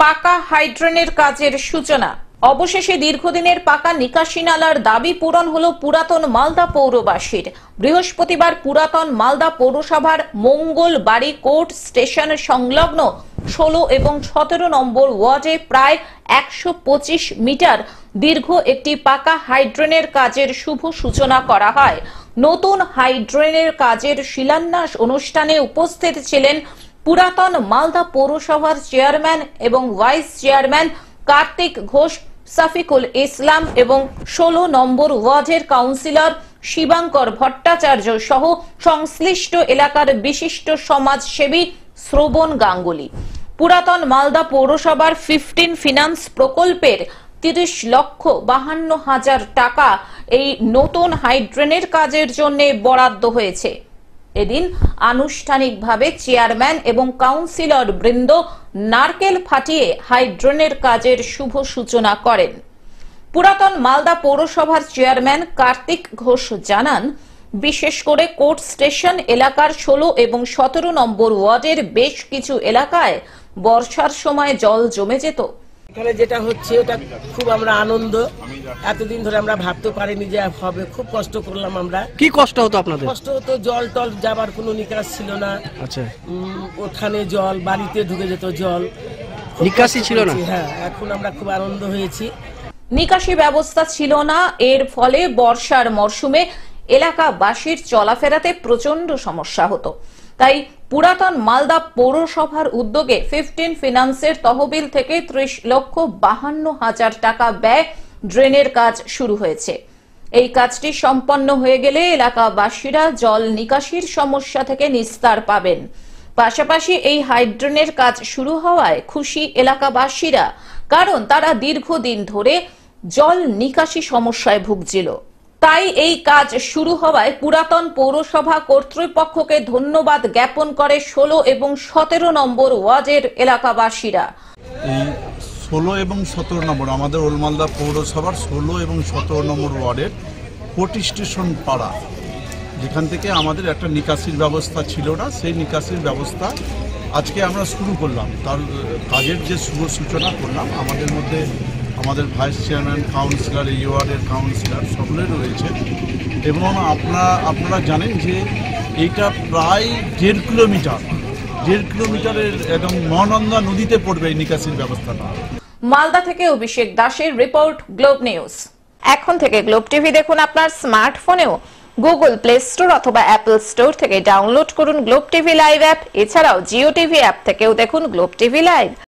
পাকা হাইড্রেনের কাজের সূচনা। অবশেষে দীর্ঘদিনের পাকা নিকাশি নালার দাবি পূরণ হলো পুরাতন মালদা পৌরবাসীর। বৃহস্পতিবার পুরাতন মালদা পৌরসভার মঙ্গলবাড়ি কোর্ট স্টেশন সংলগ্ন 16 এবং 17 নম্বর ওয়ার্ডে প্রায় 125 মিটার দীর্ঘ একটি পাকা হাইড্রেনের কাজের শুভ সূচনা করা হয়। নতুন হাইড্রেনের কাজের শিলান্যাস অনুষ্ঠানে উপস্থিত ছিলেন পুরাতন মালদা পৌরসভার চেয়ারম্যান এবং ভাইস চেয়ারম্যান কার্তিক ঘোষ, সাফিকুল ইসলাম এবং 16 নম্বর ওয়ার্ডের কাউন্সিলর শিবাঙ্কর ভট্টাচার্য সহ সংশ্লিষ্ট এলাকার বিশিষ্ট সমাজসেবী শ্রবণ গাঙ্গুলি। পুরাতন মালদা পৌরসভার 15 ফিনান্স প্রকল্পের 30,52,000 টাকা এই নতুন হাইড্রেনের কাজের জন্য বরাদ্দ হয়েছে। এদিন আনুষ্ঠানিকভাবে চেয়ারম্যান এবং কাউন্সিলর বৃন্দ নারকেল ফাটিয়ে হাইড্রেনের কাজের শুভ সূচনা করেন। পুরাতন মালদা পৌরসভার চেয়ারম্যান কার্তিক ঘোষ জানান, বিশেষ করে কোর্ট স্টেশন এলাকার 16 এবং 17 নম্বর ওয়ার্ডের বেশ কিছু এলাকায় বর্ষার সময় জল জমে যেত। এখানে যেটা হচ্ছে এটা খুব আমরা আনন্দ, এতদিন ধরে আমরা ভাবতে পারিনি যে হবে, খুব কষ্ট করলাম আমরা। কি কষ্ট হতো আপনাদের? কষ্ট হতো, জল টল যাবার কোনো নিকাশ ছিল না। আচ্ছা, ওখানে জল বাড়িতে ঢুকে যেত, জল নিকাশি ছিল না। হ্যাঁ, এখন আমরা খুব আনন্দ হয়েছি। নিকাশি ব্যবস্থা ছিল না, এর ফলে বর্ষার মরশুমে এলাকাবাসীর চলাফেরাতে প্রচন্ড সমস্যা হতো। তাই পুরাতন মালদা পৌরসভার উদ্যোগে 15 ফিনান্সের তহবিল থেকে 30,52,000 টাকা ব্যয় ড্রেনের কাজ শুরু হয়েছে। এই কাজটি সম্পন্ন হয়ে গেলে এলাকাবাসীরা জল নিকাশির সমস্যা থেকে নিস্তার পাবেন। পাশাপাশি এই হাইড্রেনের কাজ শুরু হওয়ায় খুশি এলাকাবাসীরা, কারণ তারা দীর্ঘদিন ধরে জল নিকাশি সমস্যায় ভুগছিল। তাই এই কাজ শুরু হওয়ায় পুরাতন পৌরসভা কর্তৃপক্ষকে ধন্যবাদ জ্ঞাপন করে 16 এবং 17 নম্বর ওয়ার্ডের এলাকাবাসীরা। এই 16 এবং 17 নম্বর আমাদের ওল্ড মালদা পৌরসভার 16 এবং 17 নম্বর ওয়ার্ডের কোর্ট স্টেশন পাড়া, যেখান থেকে আমাদের একটা নিকাশির ব্যবস্থা ছিল না, সেই নিকাশির ব্যবস্থা আজকে আমরা শুরু করলাম। তার কাজের যে শুভ সূচনা করলাম, আমাদের মধ্যে আমাদের ভাইস চেয়ারম্যান, কাউন্সিলর, এই ওয়ার্ডের কাউন্সিলর সকলে রয়েছে। এবং আপনারা জানেন যে এইটা প্রায় 1.5 কিলোমিটারের একদম মহানন্দা নদীতে পড়বে এই নিকাশির ব্যবস্থাটা। মালদা থেকে অভিষেক দাসের রিপোর্ট, গ্লোব নিউজ। এখন থেকে গ্লোব টিভি দেখুন আপনার স্মার্টফোনেও। গুগল প্লে স্টোর অথবা অ্যাপল স্টোর থেকে ডাউনলোড করুন গ্লোব টিভি লাইভ অ্যাপ। এছাড়াও জিও টিভি অ্যাপ থেকেও দেখুন গ্লোব টিভি লাইভ।